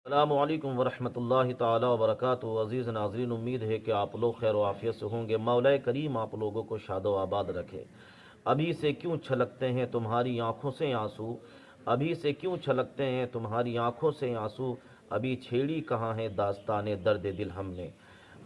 अस्सलामुअलैकुम वरहमतुल्लाहि ताला वबरकातुहू। अज़ीज़ नाज़रीन, उम्मीद है कि आप लोग खैर आफियत से होंगे। मौला करीम आप लोगों को शादो आबाद रखे। अभी से क्यों छलकते हैं तुम्हारी आंखों से आंसू, अभी से क्यों छलकते हैं तुम्हारी आंखों से आंसू, अभी छेड़ी कहाँ है दास्ताने दर्द दिल हमने,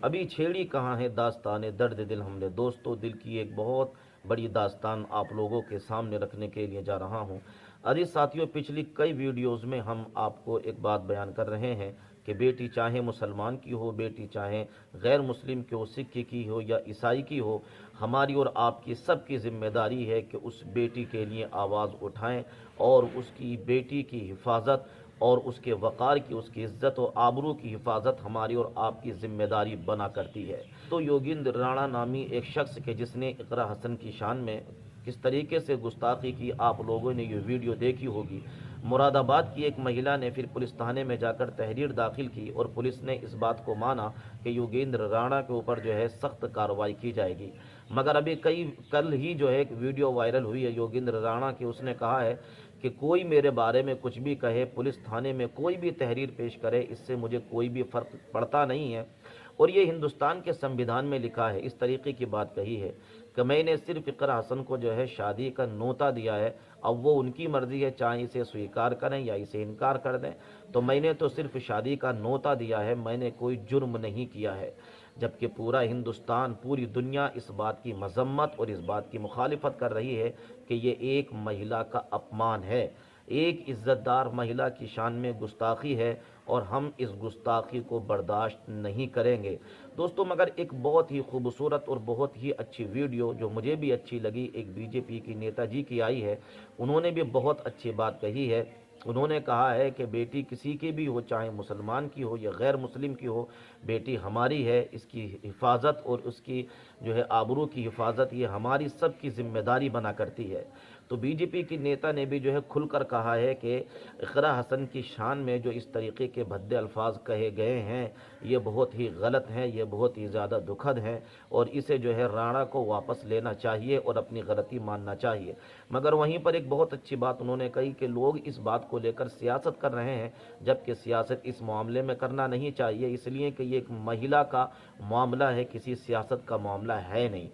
अभी छेड़ी कहाँ है दास्ताने दर्द दिल हमने। दोस्तों, दिल की एक बहुत बड़ी दास्तान आप लोगों के सामने रखने के लिए जा रहा हूँ। अरे साथियों, पिछली कई वीडियोज़ में हम आपको एक बात बयान कर रहे हैं कि बेटी चाहे मुसलमान की हो, बेटी चाहे गैर मुस्लिम की हो, सिख की हो या ईसाई की हो, हमारी और आपकी सबकी ज़िम्मेदारी है कि उस बेटी के लिए आवाज़ उठाएं और उसकी बेटी की हिफाजत और उसके वक़ार की, उसकी इज़्ज़त और आबरू की हिफाजत हमारी और आपकी ज़िम्मेदारी बना करती है। तो योगेंद्र राणा नामी एक शख्स के जिसने इकरा हसन की शान में किस तरीके से गुस्ताखी की, आप लोगों ने ये वीडियो देखी होगी। मुरादाबाद की एक महिला ने फिर पुलिस थाने में जाकर तहरीर दाखिल की और पुलिस ने इस बात को माना कि योगेंद्र राणा के ऊपर जो है सख्त कार्रवाई की जाएगी। मगर अभी कल ही जो है एक वीडियो वायरल हुई है योगेंद्र राणा की। उसने कहा है कि कोई मेरे बारे में कुछ भी कहे, पुलिस थाने में कोई भी तहरीर पेश करे, इससे मुझे कोई भी फ़र्क पड़ता नहीं है। और ये हिंदुस्तान के संविधान में लिखा है, इस तरीके की बात कही है कि मैंने सिर्फ इकरा हसन को जो है शादी का न्योता दिया है। अब वो उनकी मर्ज़ी है, चाहे इसे स्वीकार करें या इसे इनकार कर दें। तो मैंने तो सिर्फ शादी का न्योता दिया है, मैंने कोई जुर्म नहीं किया है। जबकि पूरा हिंदुस्तान, पूरी दुनिया इस बात की मजम्मत और इस बात की मुखालिफत कर रही है कि ये एक महिला का अपमान है, एक इज़्ज़तदार महिला की शान में गुस्ताखी है और हम इस गुस्ताखी को बर्दाश्त नहीं करेंगे। दोस्तों, मगर एक बहुत ही खूबसूरत और बहुत ही अच्छी वीडियो जो मुझे भी अच्छी लगी, एक बीजेपी की नेताजी की आई है। उन्होंने भी बहुत अच्छी बात कही है। उन्होंने कहा है कि बेटी किसी की भी हो, चाहे मुसलमान की हो या गैर मुस्लिम की हो, बेटी हमारी है। इसकी हिफाजत और उसकी जो है आबरू की हिफाजत ये हमारी सब की जिम्मेदारी बना करती है। तो बीजेपी की नेता ने भी जो है खुलकर कहा है कि इकरा हसन की शान में जो इस तरीके के भद्दे अल्फाज कहे गए हैं, ये बहुत ही गलत हैं, ये बहुत ही ज़्यादा दुखद हैं और इसे जो है राणा को वापस लेना चाहिए और अपनी गलती मानना चाहिए। मगर वहीं पर एक बहुत अच्छी बात उन्होंने कही कि लोग इस बात को लेकर सियासत कर रहे हैं, जबकि सियासत इस मामले में करना नहीं चाहिए, इसलिए कि ये एक महिला का मामला है, किसी सियासत का मामला है नहीं।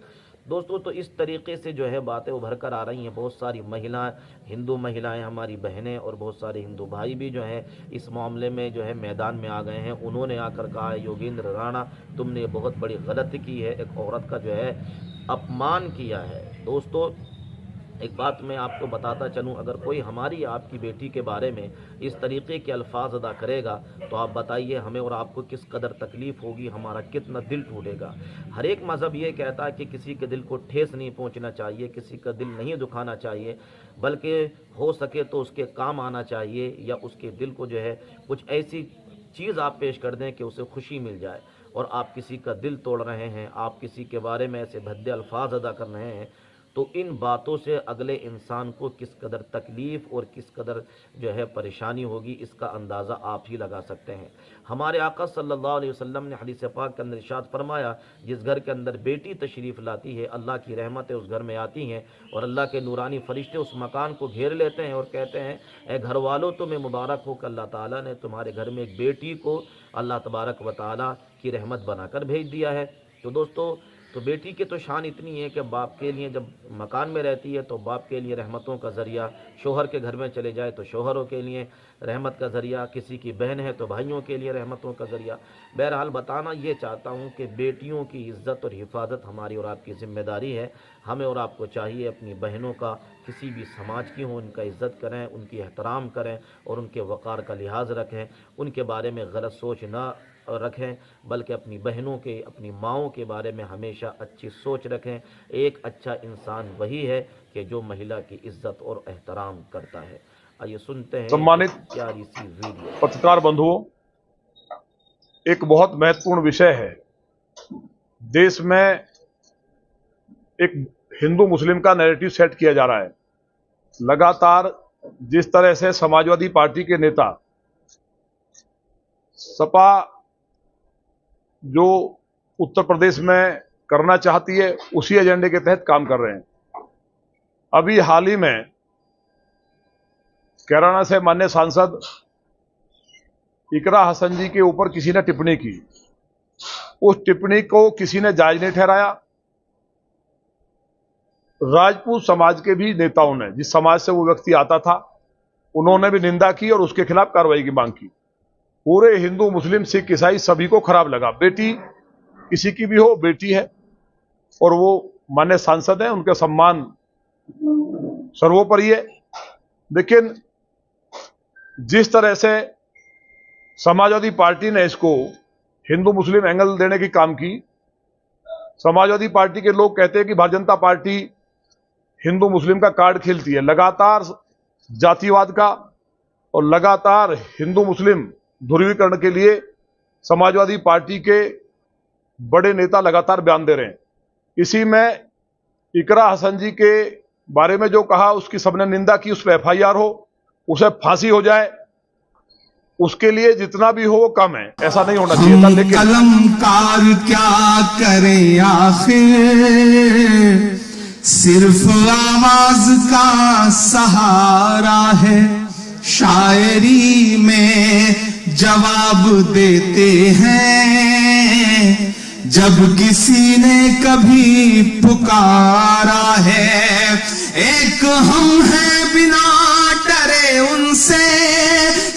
दोस्तों, तो इस तरीके से जो है बातें उभर कर आ रही हैं। बहुत सारी महिलाएं, हिंदू महिलाएं, हमारी बहनें और बहुत सारे हिंदू भाई भी जो हैं इस मामले में जो है मैदान में आ गए हैं। उन्होंने आकर कहा है, योगेंद्र राणा तुमने बहुत बड़ी गलती की है, एक औरत का जो है अपमान किया है। दोस्तों, एक बात मैं आपको बताता चलूं, अगर कोई हमारी आपकी बेटी के बारे में इस तरीके के अल्फाज अदा करेगा तो आप बताइए हमें और आपको किस कदर तकलीफ़ होगी, हमारा कितना दिल टूटेगा। हर एक मज़हब ये कहता है कि किसी के दिल को ठेस नहीं पहुंचना चाहिए, किसी का दिल नहीं दुखाना चाहिए, बल्कि हो सके तो उसके काम आना चाहिए या उसके दिल को जो है कुछ ऐसी चीज़ आप पेश कर दें कि उसे खुशी मिल जाए। और आप किसी का दिल तोड़ रहे हैं, आप किसी के बारे में ऐसे भद्दे अल्फाज अदा कर रहे हैं, तो इन बातों से अगले इंसान को किस कदर तकलीफ़ और किस कदर जो है परेशानी होगी, इसका अंदाज़ा आप ही लगा सकते हैं। हमारे आका सल्लल्लाहु अलैहि वसल्लम ने हदीस पाक के अंदर इरशाद फरमाया, जिस घर के अंदर बेटी तशरीफ़ लाती है, अल्लाह की रहमतें उस घर में आती हैं और अल्लाह के नूरानी फरिश्ते उस मकान को घेर लेते हैं और कहते हैं, ए घर वालों, तुम्हें मुबारक हो कि अल्लाह ताला ने तुम्हारे घर में एक बेटी को अल्लाह तबारक व तआला की रहमत बनाकर भेज दिया है। तो दोस्तों, तो बेटी की तो शान इतनी है कि बाप के लिए जब मकान में रहती है तो बाप के लिए रहमतों का ज़रिया, शोहर के घर में चले जाए तो शोहरों के लिए रहमत का ज़रिया, किसी की बहन है तो भाइयों के लिए रहमतों का ज़रिया। बहरहाल बताना ये चाहता हूँ कि बेटियों की इज़्ज़त और हिफाजत हमारी और आपकी ज़िम्मेदारी है। हमें और आपको चाहिए अपनी बहनों का, किसी भी समाज की हो, उनका इज़्ज़त करें, उनकी एहतराम करें और उनके वक़ार का लिहाज रखें, उनके बारे में गलत सोच ना रखें, बल्कि अपनी बहनों के, अपनी माओं के बारे में हमेशा अच्छी सोच रखें। एक अच्छा इंसान वही है कि जो महिला की इज्जत और एहतराम करता है। आइए सुनते हैं सम्मानित प्यारी सी वीडियो। पत्रकार बंधुओं, एक बहुत महत्वपूर्ण विषय है। देश में एक हिंदू मुस्लिम का नैरेटिव सेट किया जा रहा है। लगातार जिस तरह से समाजवादी पार्टी के नेता, सपा जो उत्तर प्रदेश में करना चाहती है, उसी एजेंडे के तहत काम कर रहे हैं। अभी हाल ही में कैराना से माननीय सांसद इकरा हसन जी के ऊपर किसी ने टिप्पणी की, उस टिप्पणी को किसी ने जायज नहीं ठहराया। राजपूत समाज के भी नेताओं ने, जिस समाज से वो व्यक्ति आता था, उन्होंने भी निंदा की और उसके खिलाफ कार्रवाई की मांग की। पूरे हिंदू, मुस्लिम, सिख, ईसाई सभी को खराब लगा। बेटी किसी की भी हो, बेटी है और वो माननीय सांसद है, उनका सम्मान सर्वोपरि है। लेकिन जिस तरह से समाजवादी पार्टी ने इसको हिंदू मुस्लिम एंगल देने की काम की, समाजवादी पार्टी के लोग कहते हैं कि भारतीय जनता पार्टी हिंदू मुस्लिम का कार्ड खेलती है, लगातार जातिवाद का और लगातार हिंदू मुस्लिम ध्रुवीकरण के लिए समाजवादी पार्टी के बड़े नेता लगातार बयान दे रहे हैं। इसी में इकरा हसन जी के बारे में जो कहा, उसकी सबने निंदा की, उस पर FIR हो, उसे फांसी हो जाए, उसके लिए जितना भी हो वो कम है, ऐसा नहीं होना चाहिए था। लेकिन कलमकार क्या करें आखिर, सिर्फ आवाज का सहारा है। शायरी में जवाब देते हैं जब किसी ने कभी पुकारा है। एक हम हैं बिना डरे उनसे,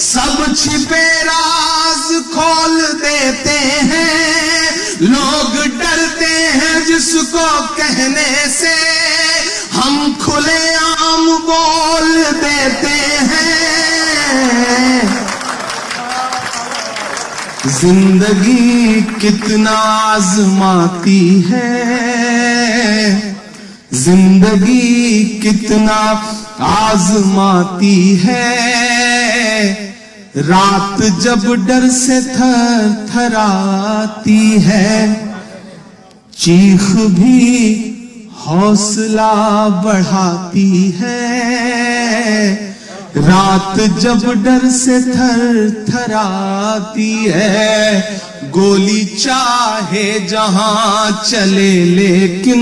सब छिपे राज खोल देते हैं। लोग डरते हैं जिसको कहने से, हम खुलेआम बोल देते हैं। जिंदगी कितना आजमाती है, जिंदगी कितना आजमाती है। रात जब डर से थर थराती है, चीख भी हौसला बढ़ाती है। रात जब डर से थर थराती है, गोली चाहे जहां चले लेकिन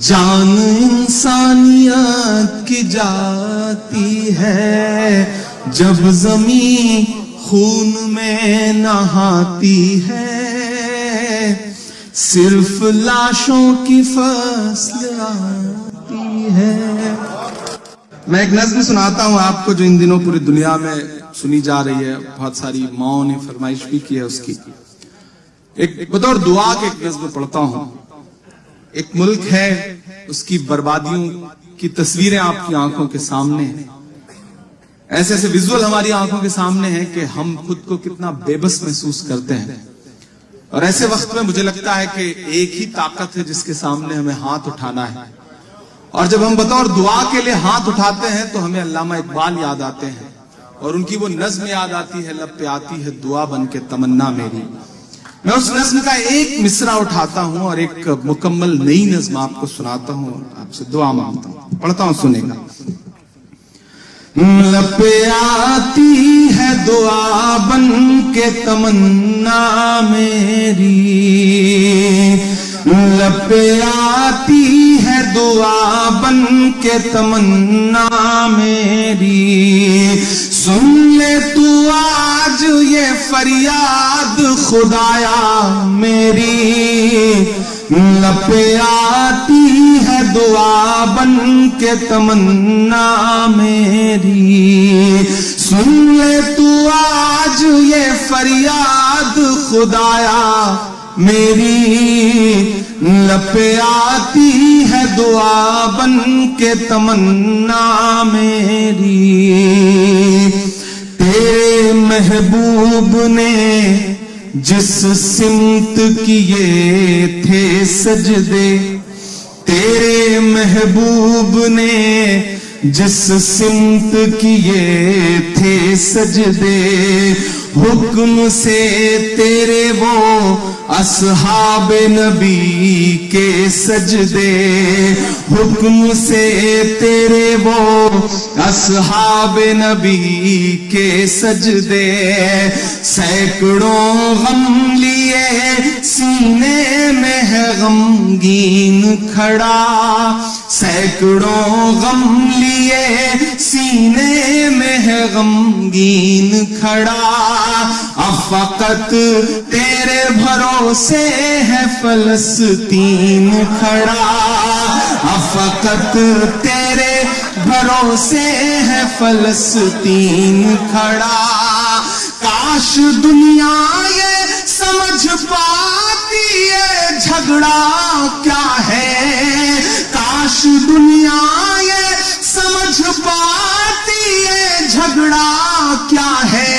जान इंसानियत की जाती है। जब ज़मीं खून में नहाती है, सिर्फ लाशों की फसल आती है। मैं एक नज़्म सुनाता हूं आपको, जो इन दिनों पूरी दुनिया में सुनी जा रही है। बहुत सारी माओं ने फरमाइश भी की है उसकी। एक बतौर दुआ के एक नज़्म पढ़ता हूं। एक मुल्क है, उसकी बर्बादियों की तस्वीरें आपकी आंखों के सामने हैं। ऐसे ऐसे विजुअल हमारी आंखों के सामने हैं कि हम खुद को कितना बेबस महसूस करते हैं। और ऐसे वक्त में मुझे लगता है कि एक ही ताकत है जिसके सामने हमें हाथ उठाना है। और जब हम बतौर दुआ के लिए हाथ उठाते हैं तो हमें अल्लामा इकबाल याद आते हैं और उनकी वो नज्म याद आती है, लब पे आती है दुआ बन के तमन्ना मेरी। मैं उस नज्म का एक मिसरा उठाता हूं और एक मुकम्मल नई नज्म आपको सुनाता हूं, आपसे दुआ मांगता हूं, पढ़ता हूं, सुनेगा। लब पे आती है दुआ बन के तमन्ना मेरी, लब पे आती है दुआ बन के तमन्ना मेरी। सुन ले तू आज ये फरियाद खुदाया मेरी, लब पे आती है दुआ बन के तमन्ना मेरी। सुन ले तू आज ये फरियाद खुदाया मेरी, लब पे आती है दुआ बन के तमन्ना मेरी। तेरे महबूब ने जिस सिमत किए थे सजदे, तेरे महबूब ने जिस सिमत किए थे सजदे, हुक्म से तेरे वो असहाब नबी के सजदे, हुक्म से तेरे वो असहाब नबी के सजदे। सैकड़ों गम लिए सीने में है गमगीन खड़ा, सैकड़ों गम लिए सीने में है गमगीन खड़ा। अब फकत तेरे भरोसे है फलस्तीन खड़ा, अब फकत तेरे भरोसे है फलस्तीन खड़ा। काश दुनिया ये समझ पाती है झगड़ा क्या है, काश दुनिया ये समझ पाती है झगड़ा क्या है।